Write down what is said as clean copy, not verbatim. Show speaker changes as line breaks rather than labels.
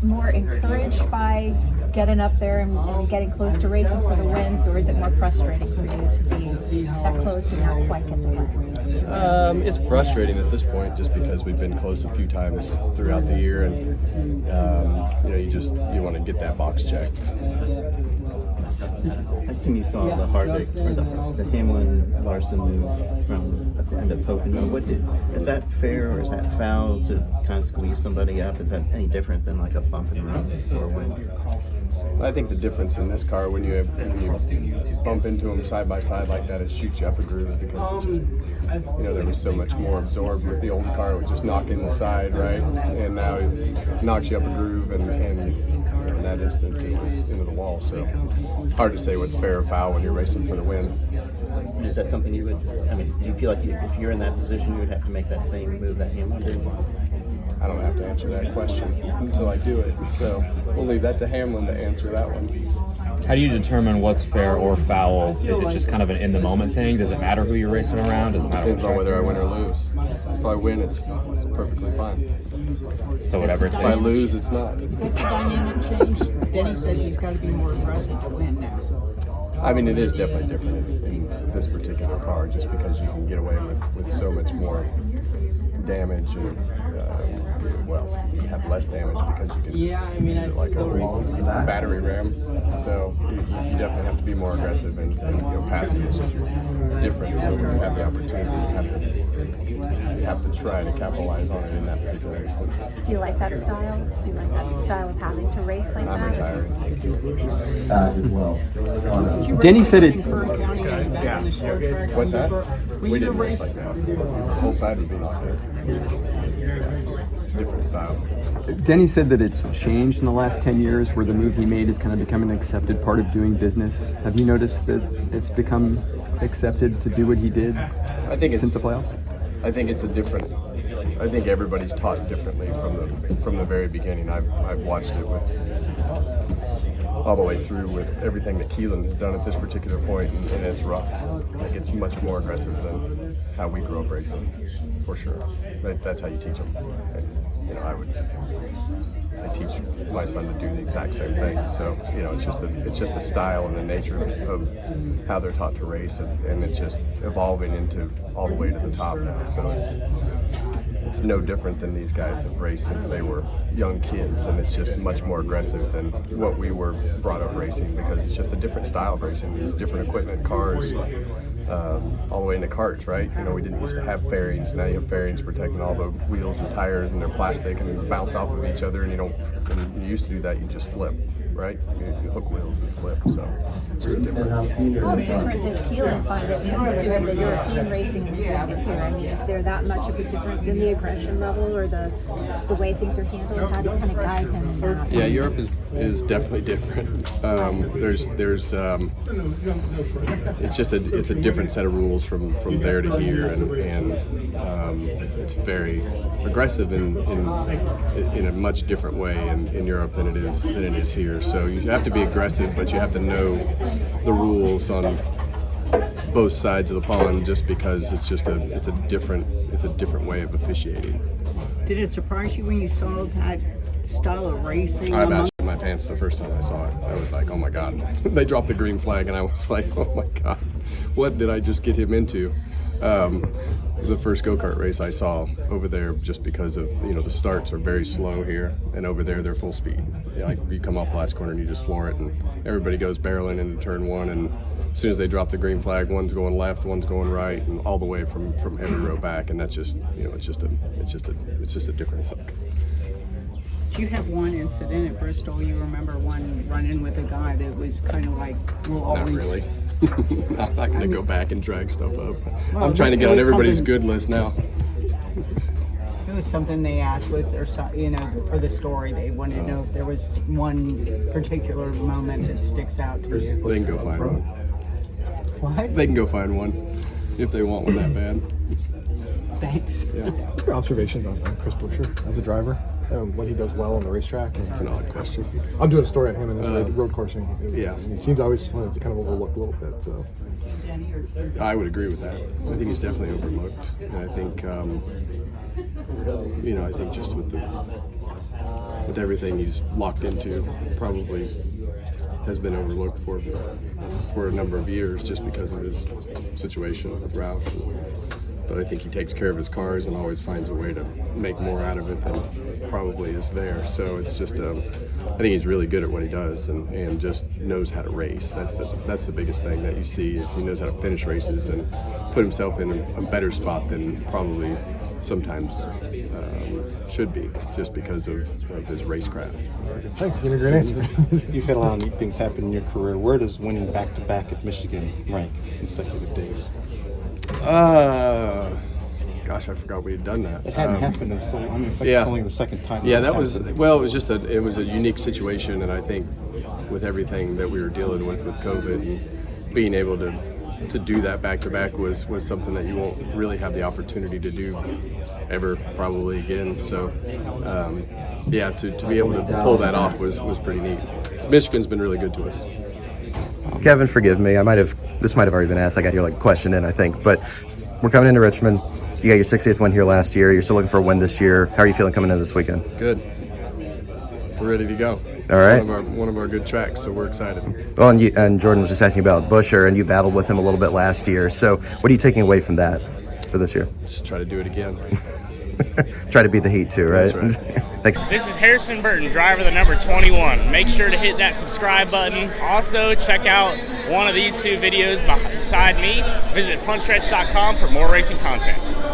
you more encouraged by getting up there and getting close to racing for the wins, or is it more frustrating for you to be that close and not quite get the win?
It's frustrating at this point just because we've been close a few times throughout the year, and you want to get that box checked.
I assume you saw the Harvick or the Hamlin Larson move from at the end of Pocono. Is that fair or is that foul to kind of squeeze somebody up? Is that any different than like a bump and run or a win?
I think the difference in this car, when you bump into them side by side like that, it shoots you up a groove because it's just, there was so much more absorbed with the old car. It would just knock in the side, right? And now it knocks you up a groove, and in that instance, it was into the wall. So hard to say what's fair or foul when you're racing for the win.
Is that something you would, do you feel like if you're in that position, you would have to make that same move that Hamlin did?
I don't have to answer that question until I do it. So we'll leave that to Hamlin to answer that one.
How do you determine what's fair or foul? Is it just kind of an in-the-moment thing? Does it matter who you're racing around? Does it matter?
Depends on whether I win or lose. If I win, it's perfectly fine.
So whatever it
If I
takes.
lose, it's not.
What's the dynamic change? Denny says he's got to be more aggressive to win now.
I mean, it is definitely different in this particular car just because you can get away with so much more damage and, you have less damage because you can use it like a long battery ram. So you definitely have to be more aggressive, and passing is just different. So when you have the opportunity, you have to try to capitalize on it in that particular instance.
Do you like that style? Do you like that style of having to race like
I'm
that?
retiring.
As well.
Denny said it.
What's that? We didn't race like that. The whole side would be like that. It's a different style.
Denny said that it's changed in the last 10 years, where the move he made has kind of become an accepted part of doing business. Have you noticed that it's become accepted to do what he did since the playoffs?
I think it's I think everybody's taught differently from the very beginning. I've watched it all the way through with everything that Keelan has done at this particular point, and it's rough. Like, it's much more aggressive than how we grew up racing, for sure. That's how you teach them. And, I teach my son to do the exact same thing. So, it's just the style and the nature of how they're taught to race, and it's just evolving into all the way to the top now. So it's no different than these guys have raced since they were young kids, and it's just much more aggressive than what we were brought up racing, because it's just a different style of racing. It's different equipment, cars, all the way into karts, right? We didn't used to have fairings. Now you have fairings protecting all the wheels and tires, and they're plastic and they bounce off of each other, and when you used to do that, you just flip, right? You hook wheels and flip, so it's just different.
How different does Keelan find it doing the European racing and doing it here? I mean, is there that much of a difference in the aggression level or the way things are handled? How do you kind of guide him in that?
Yeah, Europe is definitely different. It's a different set of rules from there to here, and it's very aggressive in a much different way in Europe than it is here. So you have to be aggressive, but you have to know the rules on both sides of the pond, just because it's a different way of officiating.
Did it surprise you when you saw that style of racing?
I about shit my pants the first time I saw it. I was like, oh my God. They dropped the green flag, and I was like, oh my God, what did I just get him into? The first go-kart race I saw over there, just because of, the starts are very slow here, and over there they're full speed. You come off the last corner and you just floor it, and everybody goes barreling into turn one, and as soon as they drop the green flag, one's going left, one's going right, and all the way from every row back, and that's just, it's just a different look.
Do you have one incident at Bristol? You remember one run-in with a guy that was kind of like,
Not really. I'm not going to go back and drag stuff up.
Well,
I'm trying to get on everybody's good list now.
It was something they asked, was there for the story, they wanted to know if there was one particular moment that sticks out to you.
They can go find one.
What?
They can go find one if they want one that bad.
Thanks.
Yeah.
What are your observations on Chris Buescher as a driver? What he does well on the racetrack?
It's an odd question.
I'm doing a story on him in this road coursing.
Yeah.
He seems always kind of overlooked a little bit. So
I would agree with that. I think he's definitely overlooked, and I think I think just with everything he's locked into, probably has been overlooked for a number of years just because of his situation with Roush. But I think he takes care of his cars and always finds a way to make more out of it than probably is there. So it's just, I think he's really good at what he does and just knows how to race. That's the biggest thing that you see is he knows how to finish races and put himself in a better spot than probably sometimes should be, just because of his racecraft.
Thanks, give me a great answer.
You've had a lot of neat things happen in your career. Where does winning back-to-back at Michigan rank consecutive days?
Gosh, I forgot we had done that.
It hadn't happened until it's only the second time.
Yeah, that was it was a unique situation, and I think with everything that we were dealing with COVID and being able to do that back to back was something that you won't really have the opportunity to do ever probably again. So to be able to pull that off was pretty neat. Michigan's been really good to us.
Kevin, forgive me. This might have already been asked. I got your question in, I think. But we're coming into Richmond. You got your 60th win here last year. You're still looking for a win this year. How are you feeling coming into this weekend?
Good. We're ready to go.
All right.
One of our good tracks, so we're excited.
Well, and Jordan was just asking about Busher, and you battled with him a little bit last year. So what are you taking away from that for this year?
Just try to do it again.
Try to beat the heat too, right?
That's right.
Thanks.
This is Harrison Burton, driver the number 21. Make sure to hit that subscribe button. Also, check out one of these two videos beside me. Visit funstretch.com for more racing content.